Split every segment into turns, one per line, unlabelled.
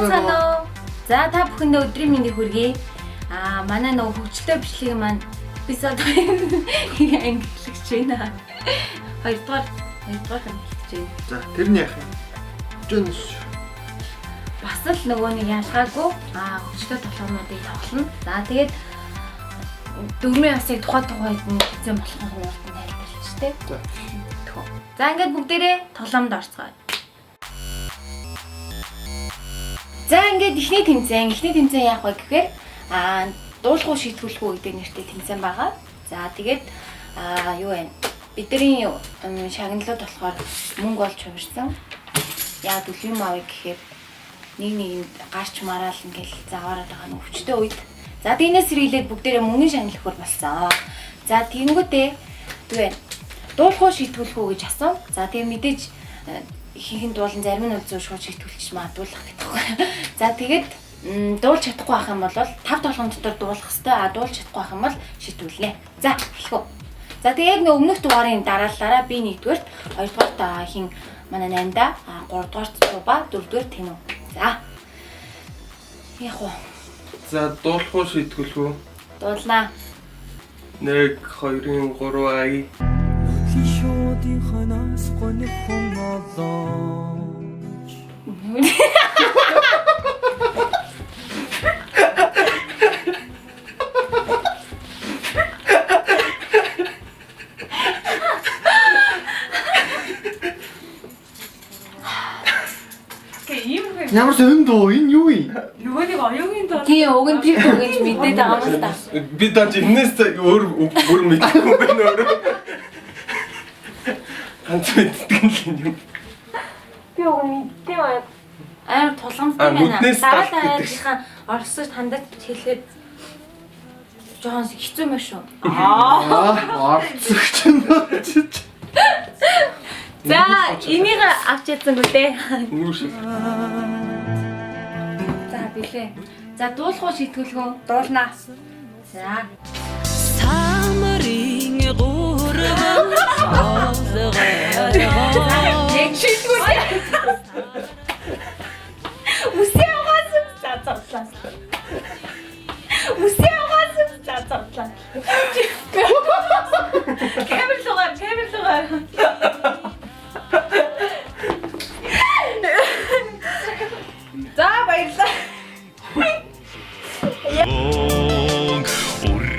Байцгаана уу. За та бүхэндээ өдрийн мэндийг хүргэе. Манай нөгөө хөгжлөө бичлэгийн маань эпизод ангиллэгч байна. Хоёрдугаар ангиллэгч байна.
За тэр нь яах юм? Жөнс.
Бас л нөгөө нэг ялгаагүй хөгжлөө тоглоомнуудыг тоглоно. За тэгээд дөрмийн асыг тухайд нь хэзээ болохын хуурд нь тайлбарлаж тээ. За ингээд бүгдээрээ тоглоомд орцгоо. За ингээд эхний тэмцээн яах вэ гэхээр дуулахуу шийтгүүлэхгүй гэдэг нэртэй тэмцээн байгаа. За тэгээд юу вэ? Бидний шагналууд болохоор мөнгө олж хувирсан. Яа дүл юм авъя гэхээр нэг гарч мараал ингээл заваараад байгаа нь өвчтөе үед. За тийнээс сэргийлээд бүгдээрээ мөнгөний шагнал өгөхөр болсон. За тэгэнгүүтээ юу вэ? Дуулахуу шийтгүүлэхгүй гэж асуув. За тэгээ мэдээж ихэнх дуулан зарим нь зөв шууд шийтгүүлчих магадуулах гэдэг байна. За тэгээд дуулж чадахгүй байх юм бол 5 толгойн дотор дуулах хэвээр дуулж чадахгүй байх юм бол шийтгүүлнэ. За эхлэх үү. За тэгээд өмнөх дугаарын дараалалаараа би 1-р, 2-р хин манай 8-да, 3-р Цуба, 4-р Тэнүү. За. Яах вэ?
За дуулахгүй шийтгүүлэх үү?
Дуулнаа.
1 2 3 ай.
Хишүүдийн ханаас гонхон олооч.
Ямар сонин дуу энэ юу юм?
Нөгөө нэг оюугийн дуу.
Тий, уг нь тэр дуу гэж мэдээд байгаа юм л та.
Би даач энэс өөр мэдэхгүй байна өөрөө. Ганц мэддэг юм.
Би уг нь мэддэг байна. Амар тулгамдтай байна. Дараалалынхаа орсож хандаж хэлэхэд жоон хэцүү юм шүү.
Орцогч юм.
За, энийг авч ядсангүй дээ.
Юу шиг.
За, билээ. За, дуулах уу шийтгүүлэх үү? Дуулнаа. За.
Самарын гурван олгоо.
Яг шийтгүүлээ. Үсээ аваасан. За, зоглаа. Үсээ аваасан. За, зоглаа. Камерлугаар. За баярлалаа.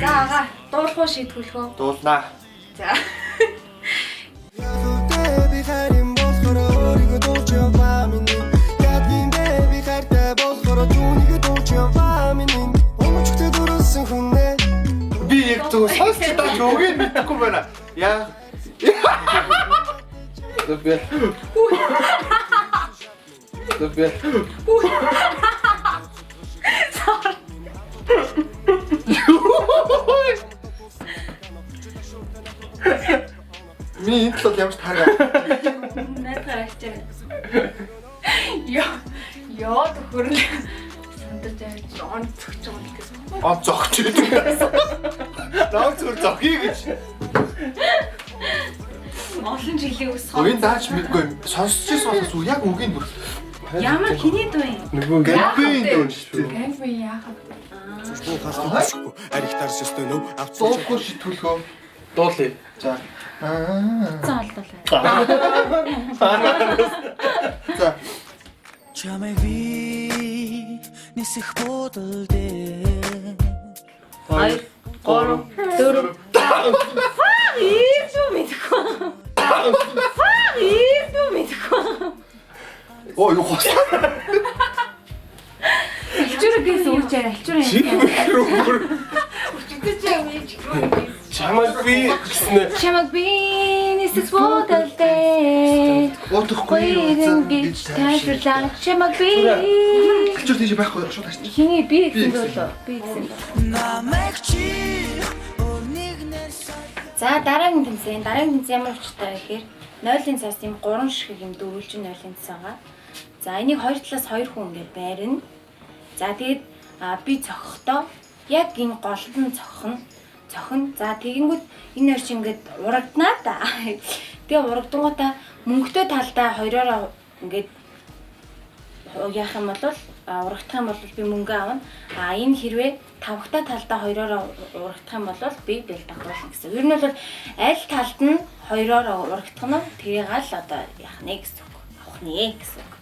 За дуулах уу шийтгүүлэх үү?
Дуулнаа.
За.
Би яг зөв сонсч тааж өгөө мэдэхгүй байна. Яа. Добре. Миний энэ л ямар таарга.
Найдгаар ачаа. Яа төхөрл. Сандаж авч он цогч байгаа юм гэсэн.
Зогч гэдэг. Наа зүгээр зохий гэж.
Олон жилийн ус.
Өвин даач мэдгүй сонсч байсан бол яг үгийн бүр.
Ямар хиний дуу юм?
Нөгөө гэмбийн дуу шүү.
Гэмби яахав?
Арихтар систем нөө
Дуулахгүй шийтгүүлэх үү? Дуулъя. За.
За олдуулаа.
За.
Чамайг би нисэх бодолдээ.
2 3 4
Оо юу хос.
Алчуурээс үүчээр алчуурын.
Чамайг би гэснэ.
Чамайг би нисэх бодолдээ.
Утахгүй
гэж тайлбарлаа. Чамайг би.
Алчуур тийш байхгүй шууд тааш.
Хиний би гэсэн дөө. Би гэсэн.
Намайг чи өнигнэр
За дараагийн тэмцээн ямар учиртай вэ гэхээр 0-ын цаас тийм 3 шиг юм дөрвөлжин 0-ын цаас байгаа. За энийг 2 талаас 2 хүн ингээд байрна. За тэгээд би цохихдоо яг энэ голлон цохин. За тэгэнгүүт энэ хоёр чинь ингээд урагднаа да. Тэгээ урагдангуудаа мөнгөтэй талдаа хоёроо ингээд яах юм бол урагдах юм бол би мөнгө авна. Энэ хэрвээ тавхтай талдаа хоёроор урагдах юм бол би бэлд дагуулна гэсэн. Ер нь бол аль талд нь хоёроор урагдах нь тэрийг л одоо яах нэ гэсэн үг. Авах нэ гэсэн үг.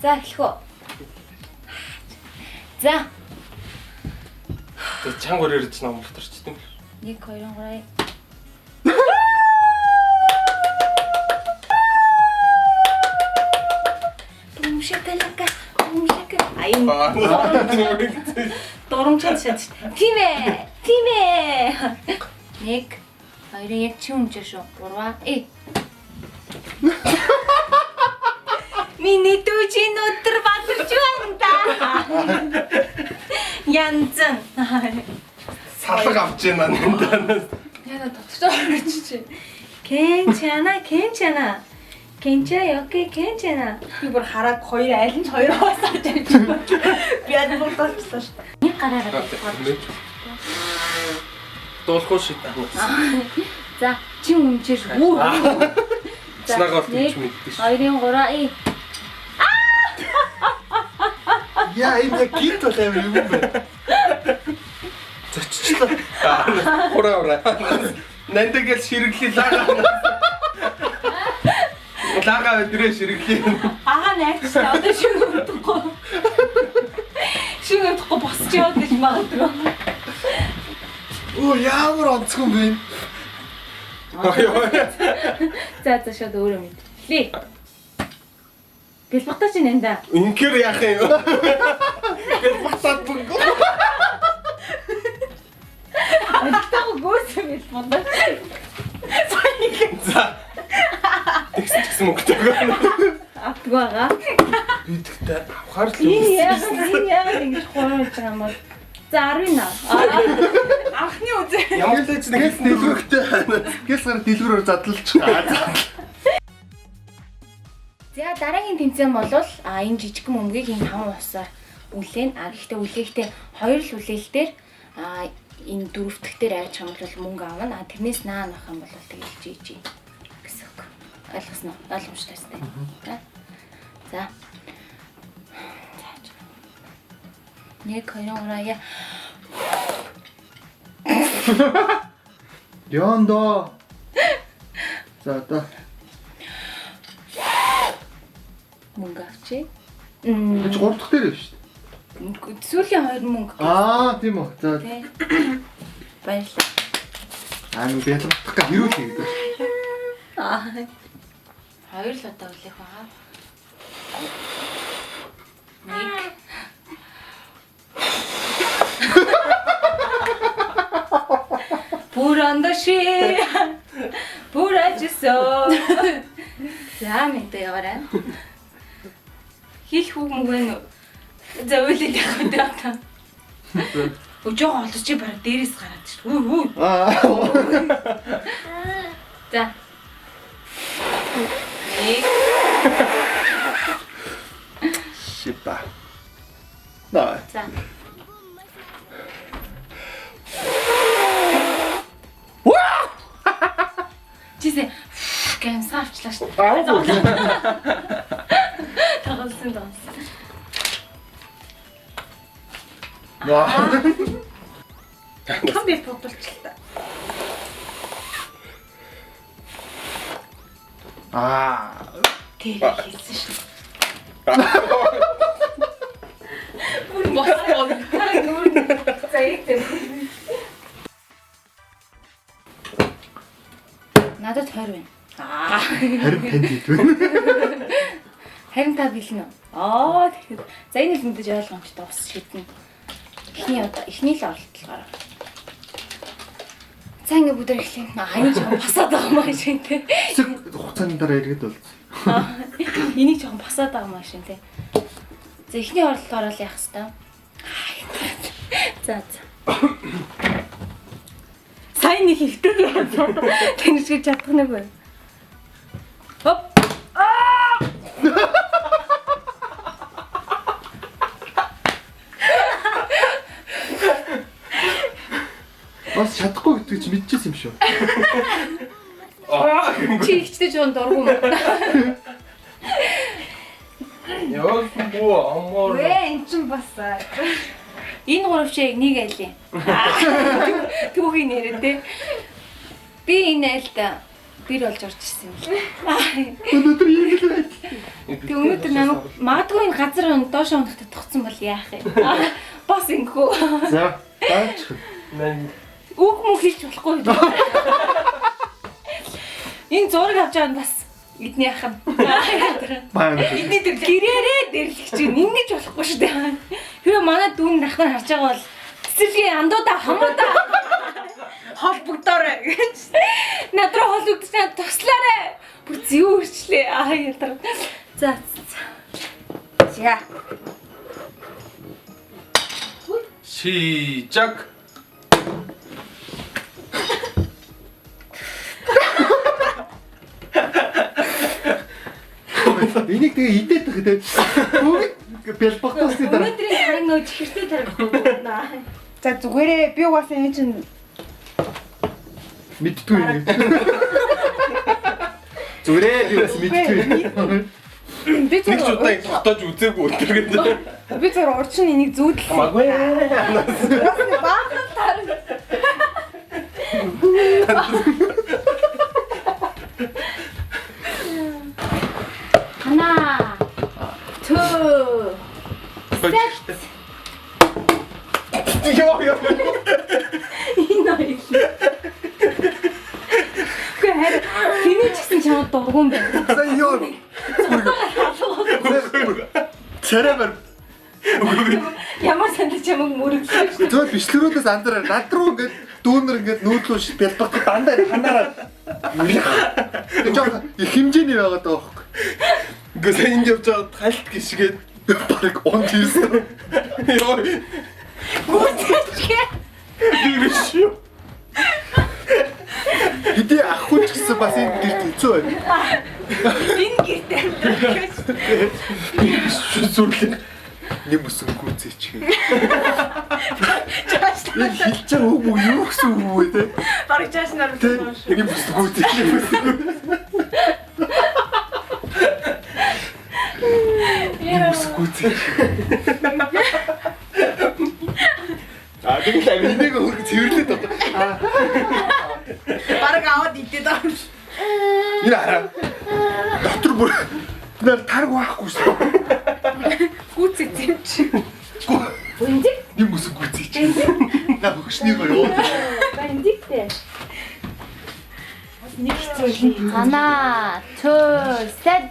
За эхлэх үү. За.
Чангаар ирж ном болторчтой.
1 2 3. Шоколад. Аюун. Дурамчаад шатч. Тийм ээ. 1 2 яг чи өмчөө шүү. 3. Миний дүүжин өдөр батарч байна да. Янзан.
Салга авч яана нэнтанаас.
Яна дотор орчих. Кенчана. Кенчана. Би бүр хараад аль нь хоёроос авч явж байна. Би аль бүр болчихлоо шүү. Нэг гараараа.
Дуулахгүй шít.
За, чи өмчөөш.
Цнагаар тийч мэддэж.
2 3.
Яа энэ гинт бол амар юм байна.
Зоччлоо. Ураа. Нандагэл ширэглээ лага өдрөө ширэглээ.
Найгч одоо шүгэрдэхгүй босч яваад гэж магадгүй.
Оо ямар онцгой юм бэ?
За шууд өөрөө мэд. Лээ. Гэлбатаач нэнда.
Инкер яах юм? Гэлбатаад бүгд.
Альтаа гүйсэн бил бондоо.
За. Тэгсэн мөнгөтэй.
Автгүй байгаа.
Бидгтээ авахар л
Яагаад ингэж хуурж байгаа юм бол. За 10 наа. Анхны үзээ.
Ямар ч нэг
дэлгүүртэй. Гээс гар дэлгүүрөөр задлалчих.
За дараагийн тэмцээн бол энэ жижигхэн мөмгийг энэ 5 усаар үлээн. Гэхдээ үлээхдээ 2 л үлээл дээр энэ дөрөвдөх дээр айж байгаа бол мөнгө авна. Тэрнээс наан авах юм бол тэгэлж ийж гэсэн үг. Ойлгосноо? Ойлгомжтой тест. За. 1 2 3 яа.
Ёндоо. За одоо
Мөнгө авчи.
Энд 3 дахь дээр шүү дээ.
Сүүлийн 2 мөнгө.
Тийм үү. За.
Баярлалаа.
Нэг бэлгэх гэх хэрүүлээ гэдэг.
2 л удаа үлээх байгаа. 1 Бүр андаши. Бүр ажисоо. За мэдээ яваарай. Хил хүүг мөг вэ? За үйлээ явах үү та. Өчөө олж чи бараг дээрээс гараад шүү. Үу. За.
Шипа. Да.
За. Чисе гэм савчлаа шүү. Тагалсан даас. Камби бодолчлаа. Тэр хэлсэн шүү. Бүр босоо. Зайтай. Надад 20 байна.
Харин танд хэлвэ.
Харин та билнэ. Тэгэхээр за энэ л мэдээж ойлгомжтой ус шиднэ. Эхний л оролдлогоор. За ингэ бүдэр эхлэв. Энийг жоохон басаад байгаа маа шин тэ.
Хэсэг хугацааны дараа иргэд бол.
Энийг жоохон басаад байгаа маа шин тэ. За эхний оролдлогоор л яах хэвээр. За. Сайн нэг хөвтөг яа. Тэнцэж чадах нэг бай. Хоп.
Бас чадахгүй гэдгийг чи мэдчихсэн юм шүү.
Чи ихтэй жоон дургу юм.
Яасан амаар.
Вэ эн чин бас энэ гурав шиг нэг айлын. Түүхийн нэрээ те. Би энэ айлда бир болж орж ирсэн юм л.
Өнөөдөр ийм л байт.
Тэг өнөөдөр намайг магадгүй энэ газар доош унахад тогтсон бол яах юм. Бас ингэхүү.
За. Таач.
Наа
Үг мөн хийч болохгүй. Энэ зураг авч байгаа нь бас эдний ахын.
Баан.
Эдний тэр гэрээрээ дэрлэх чинь ингэж болохгүй шүү дээ. Хэрэв манай дүүн нахнаар харж байгаа бол цэцэрлэгийн андуудаа хамуудаа холбогдоорой гэж. Надраа холбогдчихсан туслаарай. Бүр зэв үрчлээ. Ядар. За. За.
시작.
Энийг тэгээ идээд тахтай. Бүгд бэлбахтасны дараа.
Өнөөдрийн хань нөө чихэртэй тарих наа.
За зүгээрээ би угаасаа энэ чинь
Мэдтгүй юм. Зүрээ би бас мэдтгүй.
би
Нэг ч
зөв
удаа тогтоож үзээгүй өтөргээд.
би зөв урчин энийг зүүдэл.
Маггүй.
Баахан тар.
Хана. Төө.
Йоо.
Энэ Гэхдээ хэний ч гэсэн чамд дургуун байна.
Сайн ёо. Царай бар.
Ямар сандаж чамд мөрөглөө.
Зөв бичлэрүүдээс андараа над руу ингээд дүүнэр ингээд нүүдлөө бэлбахт дандаа ханаараа. Жоо хэмжээний байгаад байгаа байхгүй.
Гэхдээ энд явж байгаа хальт гიშгээд
Бараг онж ирсэн.
Йоо.
Гүцэчгээ.
Дившүү.
Хэдий ахгүй ч гэсэн бас энэ гэрт хэцүү байна.
Энэ гэртээ гэж.
Сүрлээ.
Нэг бүсэн гүцээч гээ. Яг хэлж байгаа үг юу гэсэн үг вэ те?
Бараг чааш нар
Нэг бүсэн гүцээч. Бүсэн гүцээч. Тэгэл энийг хөрг цэвэрлээд байгаа.
бараг аваад идээд байгаа юм шиг.
Энэ хараа. Дотор бүр нар тарг байхгүй шүү.
Гүцээ юм чи.
Үнди?
Нэг бүсэн гүцээч. На хөгшнийг ёо.
Бандиттэй. Нэг хэцүү. Хана. Төө. Сэд.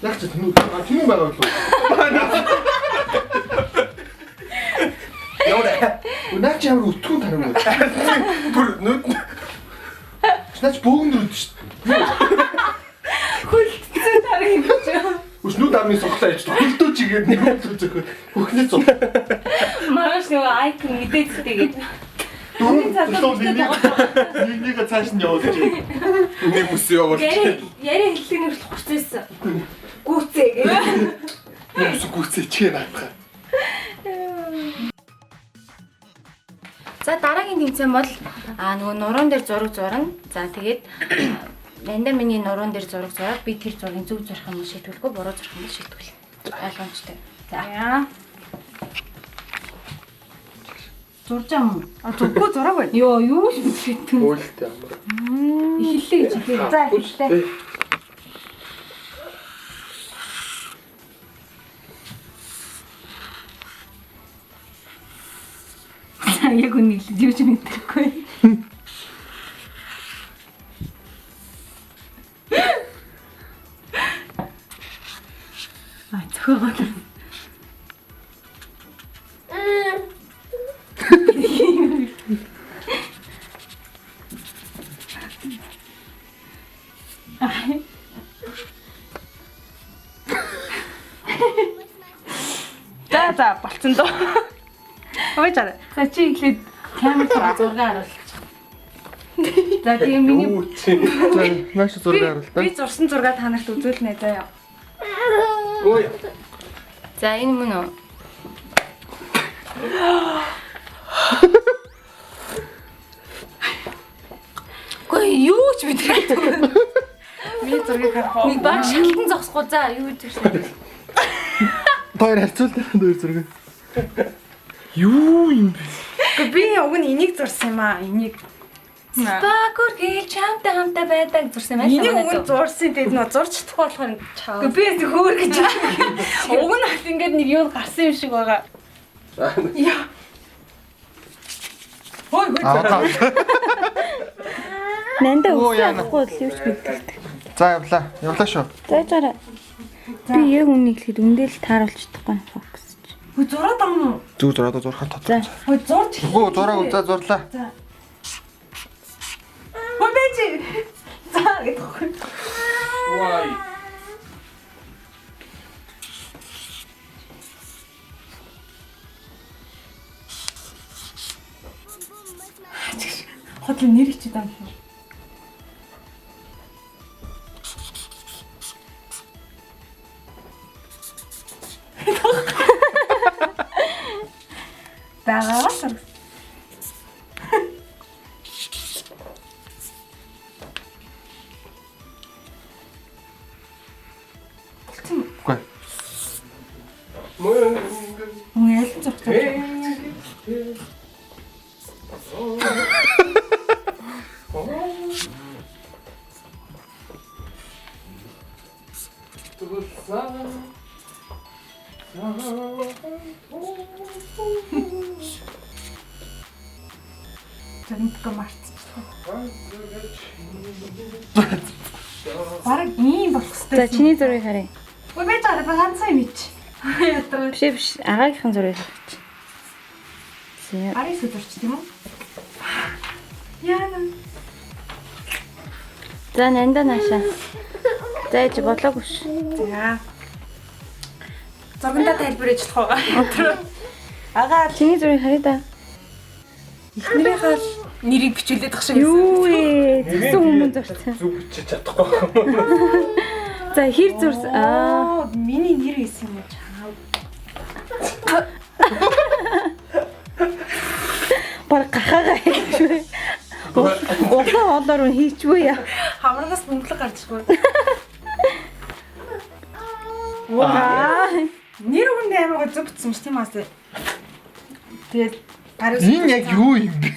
Яг ч тийм байгаа болов. Яа. Унаач ямар өтгөн тараг уу?
Бүр нүд
Наач бөөгнөрөд шүү.
Хөлтсөн тарих юм чи.
Өснүүд амны соглоо яж хөлтөө чигээд нэг өтгөн зөхөд бүхний цог.
Маргааш нөгөө айкон мэдээдтэйгээд.
Нэг цааш нь явуулж байна.
нэг бүс явуулж.
Яриа хэллэгнэр хурцээсэн. Гүцээ гээ.
Нэг бүс гүцээч наадах.
За дараагийн тэмцээн бол нөгөө нуруунд дээр зураг зурна. За тэгээд янда миний нуруунд дээр зураг зураад би тэр зургийг зөв зурах юм шийдвэрлэхгүй буруу зурах юм шийдвэрлэе. Ойлгомжтой. За. Зурж ам.
Зүггүй зураг байна.
Йоо, юу ч мэдгүй.
Өөлтэй амар.
Эхэллээ гэж хэлээ. За, эхэллээ. Яг үнийг юу ч мэдрэхгүй. зөвхөн
За болцсон доо. Ой чараа.
За чи ихлээд камер зураг харуулчих. За тийм миний
Маш зураг харуултаа.
Би зурсан зураг та нарт үзүүлнэ заяа.
Ой.
За энэ мөн үү? Гүй юу ч мэдрэхгүй.
Би зургийг харах.
Нэг баг шалтан зогсохгүй за юу гэж вэ?
Хоёр харьцуулдаг хоёр зураг. Юу юм бэ?
Гэхдээ би уг нь энийг зурсан юм аа. Энийг.
Бакур хэл чамтай хамтаа байдаг зурсан байх.
Энийг уг нь зурсан. Тэгээд нөө зурч чадахгүй болохоор чаа. Гэхдээ би хөөр гэж. Уг нь хат ингээд нэг юу гарсан юм шиг байгаа. Яа. Хой.
Нандаа
Оо, яана.
үсэхгүй л юу ч мэддэг.
За явлаа. Явлаа шүү.
Зайчаараа. Би яг үнийг хэлэхэд үндэл тааруулж чадахгүй фокус.
Хөө зураад байгаа юм уу?
Зүг зураад зурхал тот.
За.
Хөө зурж.
Гоо зураг за зурлаа.
Хөө бэж. За гэдэг.
Вай.
Хотлын нэр ичээд байгаа юм. Багаа сар.
Үгүй.
Мөн ял зурчих. Тэнтгэ марцчихлаа. Бараг ийм болох
За
хэрэгтэй.
чиний зургийг харъя.
Ой би таараа ганцхан юм ич. Яатраа.
Биш агаагийнхын зургийг харъя. За.
Ари сүдэрч тийм үү? Яна.
За нандаа наашаа. Зайж болоогүй ш.
За. Зургандаа тайлбарж чадах байгаа. Агаа
Чиний зургийг харъя да.
эхнэрийнхээ нэрийг бичүүлээд тах шиг
Юу ээ? Тэгсэн хүмүүс зурсан.
Зүг бичиж чадахгүй.
За хэр зурсан? Аа.
Миний нэр хийсэн юм чаа.
Баг гахаага хийчихвээ. Уусаа олоор нь хийчихвээ яа.
Хамрагаас бөмбөлөг гарчихгүй.
Аа.
Нэр өгөнд амар гоо зүг битсэн ш тийм аасаа. Тэгээд араас
Энэ яг юу юм бэ?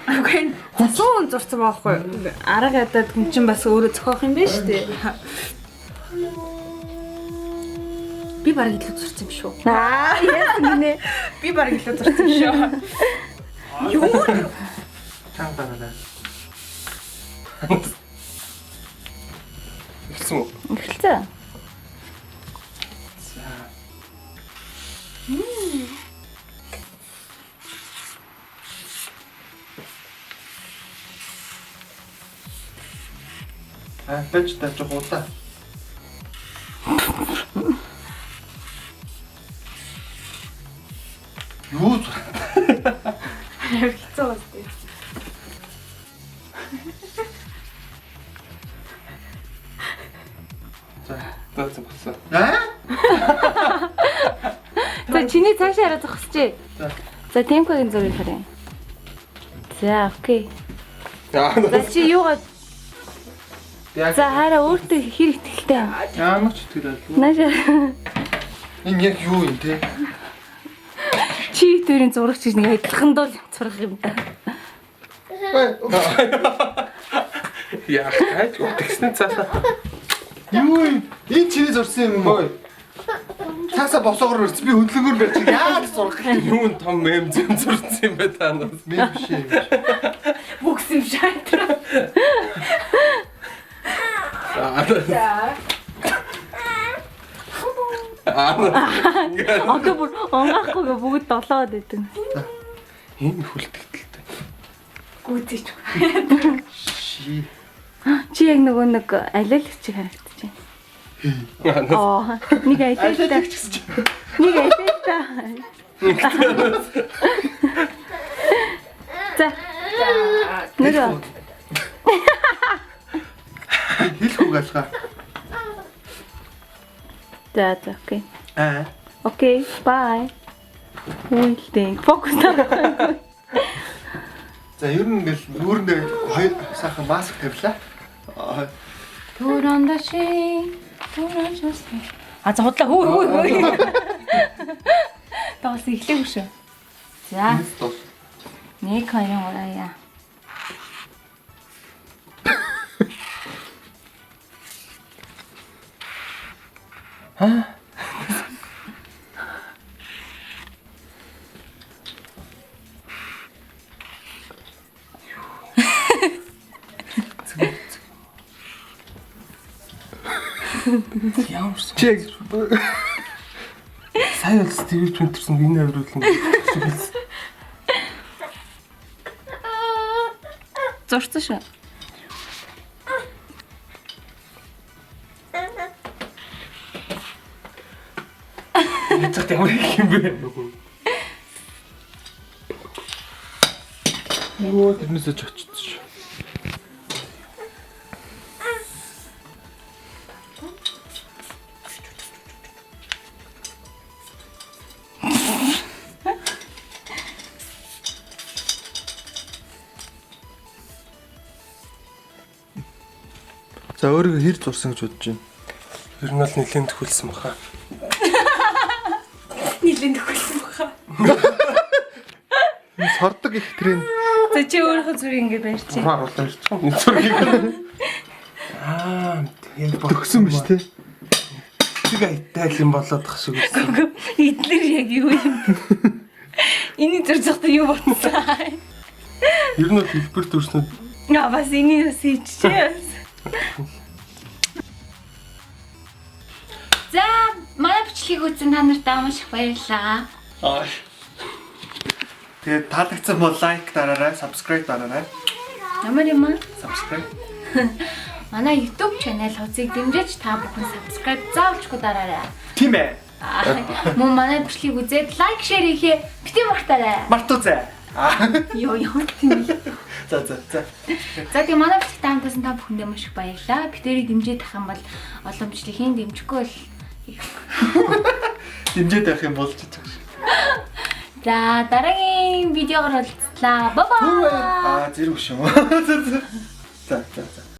Үгүй хусуун зурсан байхгүй. Арга ядаад хүн чинь бас өөрөө зохиох юм байна шүү дээ. Би бараг илүү зурсан юм шүү.
Аа, яа гинэ.
Би бараг илүү зурсан юм шүү. Юу?
Чангараа.
Ихсэн үү?
Эхэлсэн.
Бэж тааж удаа. Юу
Хэцүү байна дээ.
За болсон.
За чиний цаашаа хараад зогсчээ.
За.
За темпогийн зургийг харъя. За окей.
Аа.
За чи юугаа
Яг
за хараа өөртөө хэр ихтэй.
ямар ч итгэл алгүй.
Нааша
Энэ яг юу юм те?
чи төрийн зурагч гэж нэг адилхан дол зурах юм да.
Яа, хайж утгсан цаасаа.
Юу юм? Энэ чиний зурсан юм уу? Цаасаа босоогоор өрц би хөдөлгөөр барьж яагаад зурах юм?
Юун том мэм зэн зурсан юм бэ та нас.
Мэн биш юм.
Бүкс юм шатраа.
Одоо бүр онгаахгүй бүгд долоод байдаг.
Энэ хүлтэгдэлтэй.
Гүтэж.
Ши.
Чи яг нөгөө нэг алиалагч шиг харагдчих. Аа, нэг алиалагч
гэсэн чинь.
нэг алиалагч. За. Нөгөө
Хэл хугаалгаа.
за окей. Окей, bye. Үгүй фокус таа.
За ер нь ингээл нүүрэндээ хоёр сайхан маск тавилаа.
Турандаши, турандаши.
А за худлаа хөө. Тоглосон эхлэв шүү. За. 1 2 3 яа.
Ямар чиг. Сайн л стивч өнтөрсөн энэ авирлын.
Зурцсан шүү.
Яцад ямар юм бэ? Юу тэрнээсээ ч очсон шүү.
За өөрийгөө хэр зурсан гэж бодож байна?
Ер нь бол нэлээд төхөлсөн баха.
Нилийн төгөлсөн баха.
Сордог их тренд.
За чи өөрийнхөө зүрийг ингэ барьчих.
Харуулсан шүү дээ. Энэ зургийг. Яг
Төгсөн биз тээ.
Тэг айтайл юм болоод тах шиг үсэн.
Эдлэр яг юу юм? Эний зурцахта юу бодсон?
Ер нь бол хэлбэр төрснөд
Яа бас эний бас хийчихээ.
За, манай бичлэгийг үзсэн та нартай маш их баярлалаа.
Тэгээд таалагдсан бол лайк дараарай, subscribe дараарай.
Ямар юм аа?
Subscribe.
Манай YouTube channel хуудсыг дэмжиж та бүхэн subscribe заавалчгүй дараарай.
Тийм ээ.
Мөн манай бичлэгийг үзээд лайк, share хийхээ бити мартаарай.
Мартуузаа.
Йоо тийм.
За.
За тэгээ манай бичлэгт хамтасан та бүхэндээ маш их баярлалаа. Битэрийг дэмжиж тах юм бол олон бичлэгийн дэмжихгүй бол
Дэмжиж байх юм болж байгаа шүү.
За дараагийн видеогоор уулзлаа. Бай бай.
Зэрэг шүү. За.